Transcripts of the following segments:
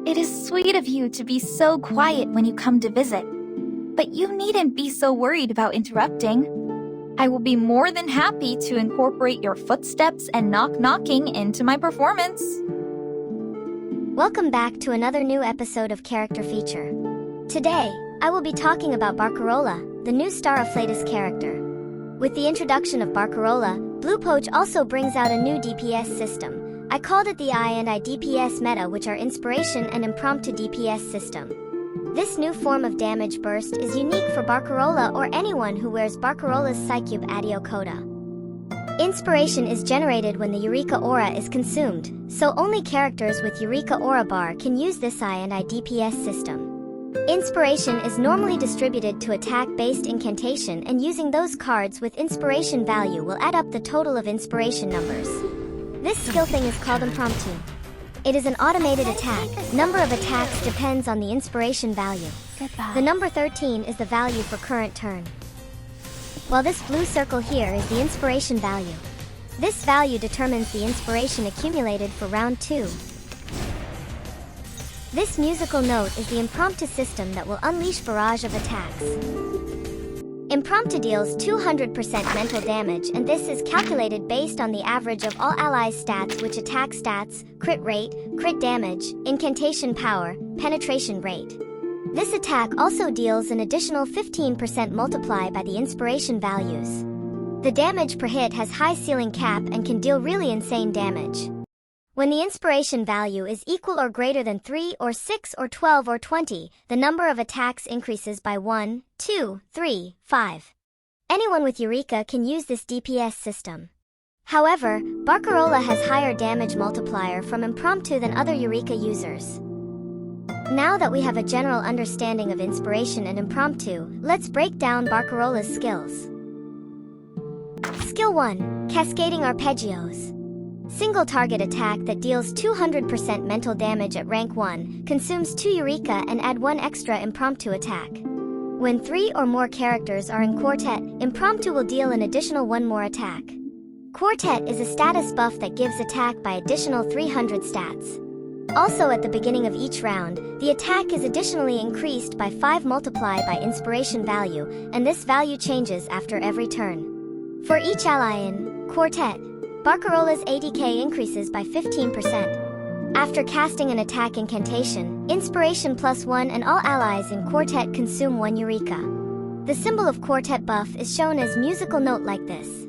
It is sweet of you to be so quiet when you come to visit, but you needn't be so worried about interrupting. I will be more than happy to incorporate your footsteps and knocking into my performance. Welcome back to another new episode of Character Feature. Today, I will be talking about Barcarola, the new star of Flatus character. With the introduction of Barcarola, Blue Poach also brings out a new DPS system. I called it the I&I DPS meta, which are inspiration and impromptu DPS system. This new form of damage burst is unique for Barcarola or anyone who wears Barcarola's Psycube Addio Coda. Inspiration is generated when the Eureka Aura is consumed, so only characters with Eureka Aura bar can use this I&I DPS system. Inspiration is normally distributed to attack-based incantation, and using those cards with inspiration value will add up the total of inspiration numbers. This skill thing is called impromptu. It is an automated attack. Number of attacks depends on the inspiration value. Goodbye. The number 13 is the value for current turn. While this blue circle here is the inspiration value. This value determines the inspiration accumulated for round 2. This musical note is the impromptu system that will unleash barrage of attacks. Impromptu deals 200% mental damage, and this is calculated based on the average of all allies' stats, which attack stats, crit rate, crit damage, incantation power, penetration rate. This attack also deals an additional 15% multiply by the inspiration values. The damage per hit has high ceiling cap and can deal really insane damage. When the inspiration value is equal or greater than 3 or 6 or 12 or 20, the number of attacks increases by 1, 2, 3, 5. Anyone with Eureka can use this DPS system. However, Barcarola has higher damage multiplier from impromptu than other Eureka users. Now that we have a general understanding of inspiration and impromptu, let's break down Barcarola's skills. Skill 1. Cascading Arpeggios. Single target attack that deals 200% mental damage at rank 1, consumes 2 Eureka and add 1 extra impromptu attack. When 3 or more characters are in quartet, impromptu will deal an additional 1 more attack. Quartet is a status buff that gives attack by additional 300 stats. Also at the beginning of each round, the attack is additionally increased by 5 multiply by inspiration value, and this value changes after every turn. For each ally in quartet, Barcarola's ADK increases by 15%. After casting an attack incantation, inspiration +1 and all allies in quartet consume 1 Eureka. The symbol of quartet buff is shown as musical note like this.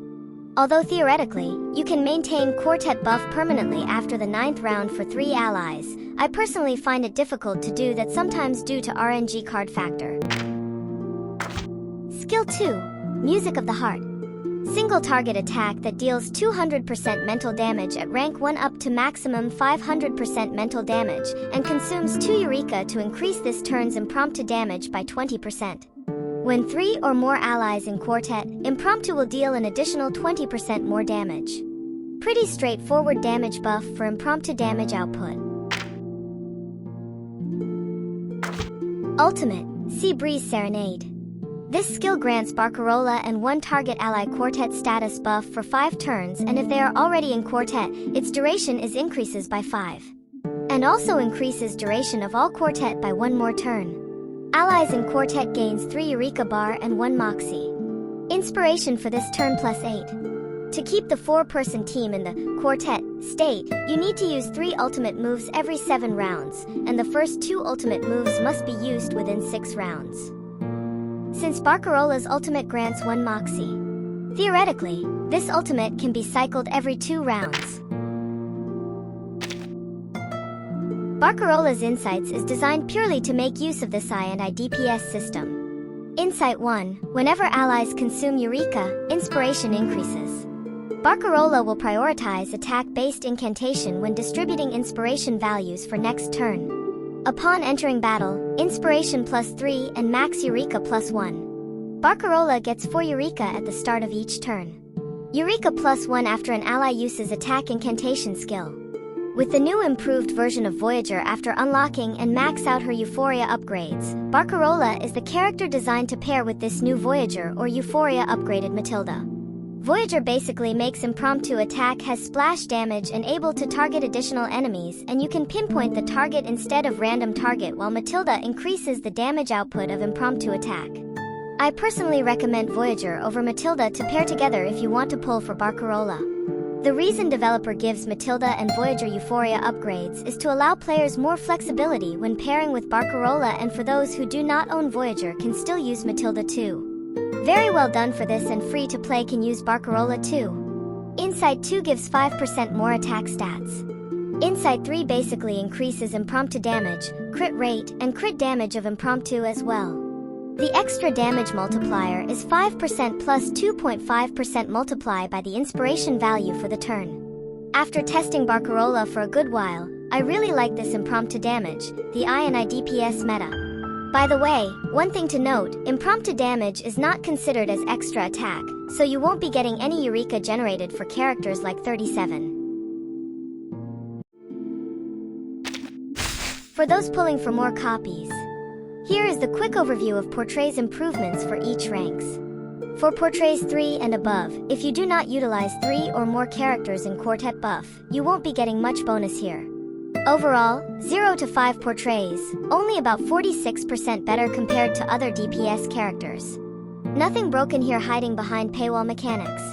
Although theoretically, you can maintain quartet buff permanently after the 9th round for 3 allies, I personally find it difficult to do that, sometimes due to RNG card factor. Skill 2. Music of the Heart. Single target attack that deals 200% mental damage at rank 1 up to maximum 500% mental damage, and consumes 2 Eureka to increase this turn's impromptu damage by 20%. When 3 or more allies in quartet, impromptu will deal an additional 20% more damage. Pretty straightforward damage buff for impromptu damage output. Ultimate, Sea Breeze Serenade. This skill grants Barcarola and 1 target ally quartet status buff for 5 turns, and if they are already in quartet, its duration is increases by 5. And also increases duration of all quartet by 1 more turn. Allies in quartet gains 3 Eureka bar and 1 Moxie. Inspiration for this turn +8. To keep the 4-person team in the quartet state, you need to use 3 ultimate moves every 7 rounds, and the first 2 ultimate moves must be used within 6 rounds. Since Barcarola's ultimate grants 1 Moxie, theoretically, this ultimate can be cycled every 2 rounds. Barcarola's Insights is designed purely to make use of this I&I DPS system. Insight 1. Whenever allies consume Eureka, inspiration increases. Barcarola will prioritize attack-based incantation when distributing inspiration values for next turn. Upon entering battle, inspiration +3 and max Eureka +1. Barcarola gets 4 Eureka at the start of each turn. Eureka +1 after an ally uses attack incantation skill. With the new improved version of Voyager, after unlocking and max out her Euphoria upgrades, Barcarola is the character designed to pair with this new Voyager or Euphoria upgraded Matilda. Voyager basically makes impromptu attack has splash damage and able to target additional enemies, and you can pinpoint the target instead of random target, while Matilda increases the damage output of impromptu attack. I personally recommend Voyager over Matilda to pair together if you want to pull for Barcarola. The reason developer gives Matilda and Voyager Euphoria upgrades is to allow players more flexibility when pairing with Barcarola, and for those who do not own Voyager can still use Matilda too. Very well done for this, and free to play can use Barcarola too. Insight 2 gives 5% more attack stats. Insight 3 basically increases impromptu damage, crit rate, and crit damage of impromptu as well. The extra damage multiplier is 5% plus 2.5% multiply by the inspiration value for the turn. After testing Barcarola for a good while, I really like this impromptu damage, the I and I DPS meta. By the way, one thing to note, impromptu damage is not considered as extra attack, so you won't be getting any Eureka generated for characters like 37. For those pulling for more copies, here is the quick overview of Portray's improvements for each ranks. For Portrays 3 and above, if you do not utilize 3 or more characters in Quartet buff, you won't be getting much bonus here. Overall, 0 to 5 Portrays, only about 46% better compared to other DPS characters. Nothing broken here hiding behind paywall mechanics.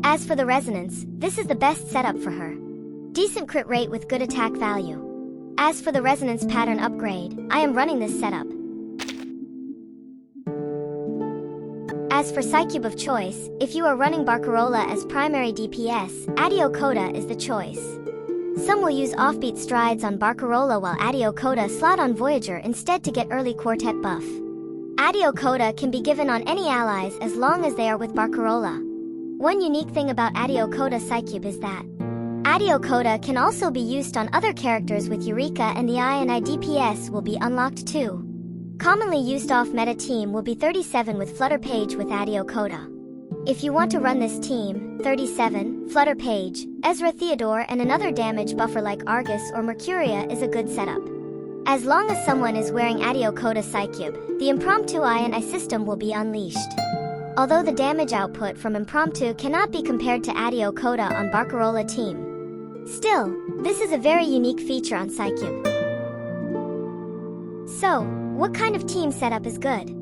As for the Resonance, this is the best setup for her. Decent crit rate with good attack value. As for the Resonance pattern upgrade, I am running this setup. As for Psycube of choice, if you are running Barcarola as primary DPS, Addio Coda is the choice. Some will use offbeat strides on Barcarola while Addio Coda slot on Voyager instead to get early Quartet buff. Addio Coda can be given on any allies as long as they are with Barcarola. One unique thing about Addio Coda Psycube is that Addio Coda can also be used on other characters with Eureka, and the I and I DPS will be unlocked too. Commonly used off-meta team will be 37 with Flutter Page with Addio Coda. If you want to run this team, 37, Flutter Page, Ezra Theodore, and another damage buffer like Argus or Mercuria is a good setup. As long as someone is wearing Addio Coda Psycube, the impromptu I and I system will be unleashed. Although the damage output from impromptu cannot be compared to Addio Coda on Barcarola team, still, this is a very unique feature on Psycube. So, what kind of team setup is good?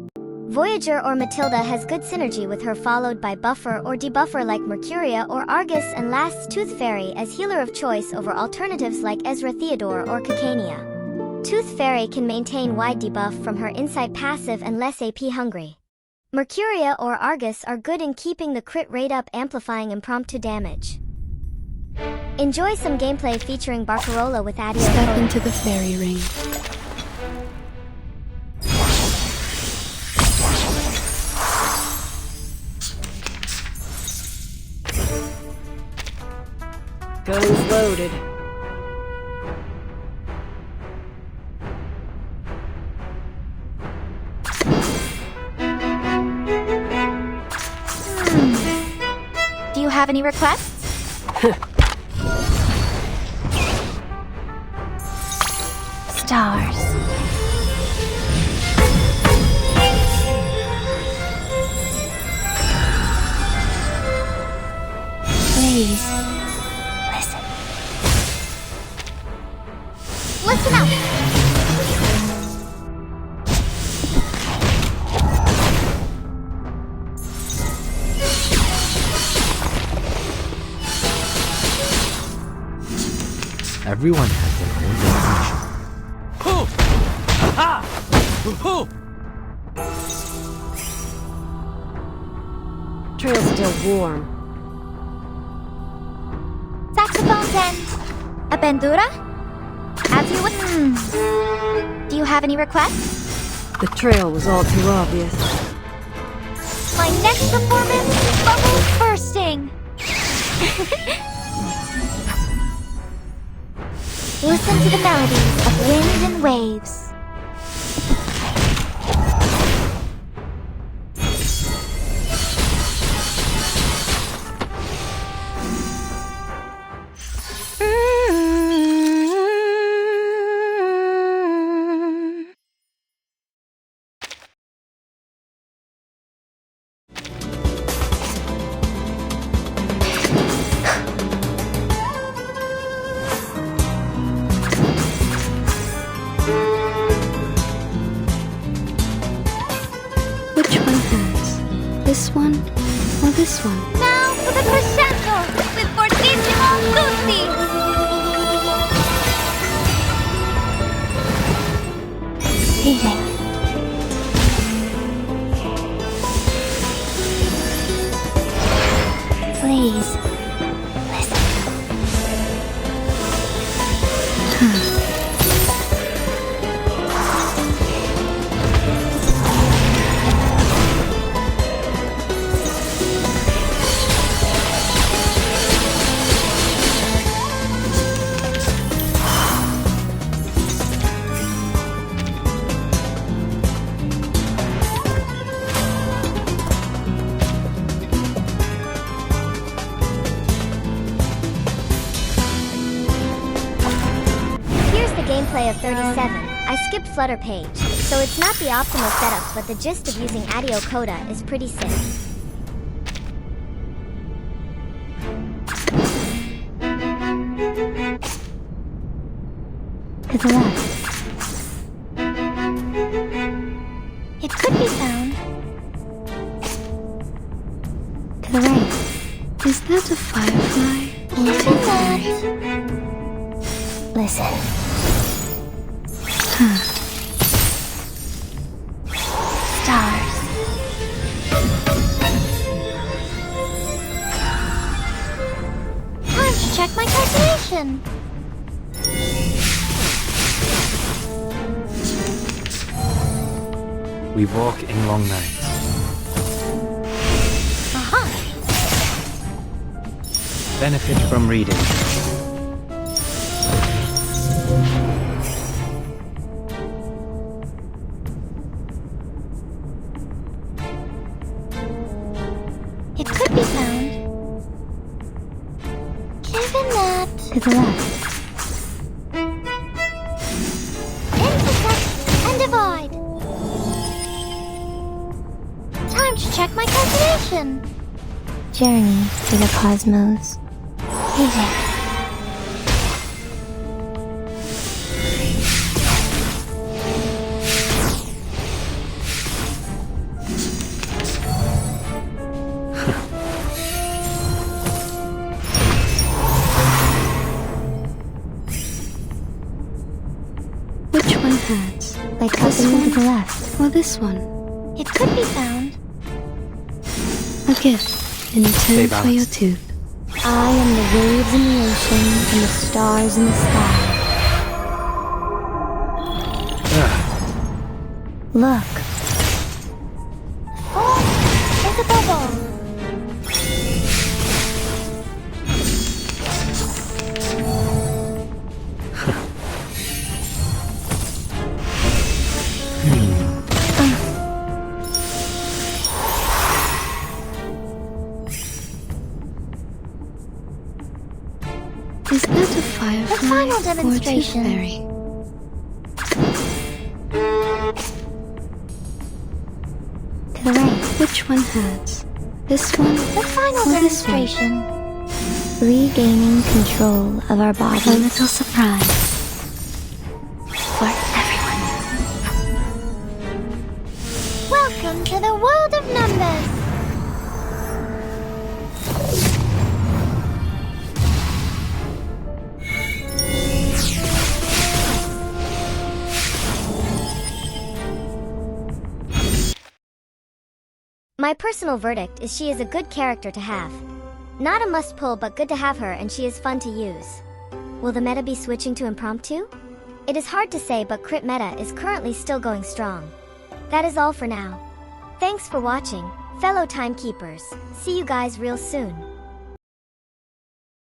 Voyager or Matilda has good synergy with her, followed by buffer or debuffer like Mercuria or Argus, and last Tooth Fairy as healer of choice over alternatives like Ezra Theodore or Cacania. Tooth Fairy can maintain wide debuff from her Insight passive and less AP hungry. Mercuria or Argus are good in keeping the crit rate up, amplifying impromptu damage. Enjoy some gameplay featuring Barcarola with Addio Coda. Step into the fairy ring. Guns loaded. Do you have any requests? Stars. Please, listen. Listen up! Everyone has their own definition. Trail's still warm. Saxophones and a bandura? As you would. Do you have any requests? The trail was all too obvious. My next performance, bubbles bursting. Listen to the melodies of wind and waves. This one or this one? Now for the crescendo with fortissimo tutti! Reading. Please, listen. Gameplay of 37. I skipped Flutter page, so it's not the optimal setup, but the gist of using Addio Coda is pretty sick. To the left. It could be found. To the right. Is that a firefly? Or Isn't that? Listen. Stars. Time to check my calculation. We walk in long nights. Aha! Benefit from reading. It could be found. Given that... To the left. Intersect and divide. Time to check my calculation. Journey to the cosmos. Reading. Which one has? Like this one to the left, or this one? It could be found. A gift in return for your tooth. I am the waves in the ocean and the stars in the sky. Look. Oh, it's a bubble. Is that a firefly The final or a demonstration. tooth fairy? To the right. Which one has? This one The final or this one? demonstration. Regaining control of our body. A little surprise for everyone. Welcome to the world of numbers. My personal verdict is she is a good character to have. Not a must-pull, but good to have her, and she is fun to use. Will the meta be switching to impromptu? It is hard to say, but crit meta is currently still going strong. That is all for now. Thanks for watching, fellow timekeepers. See you guys real soon.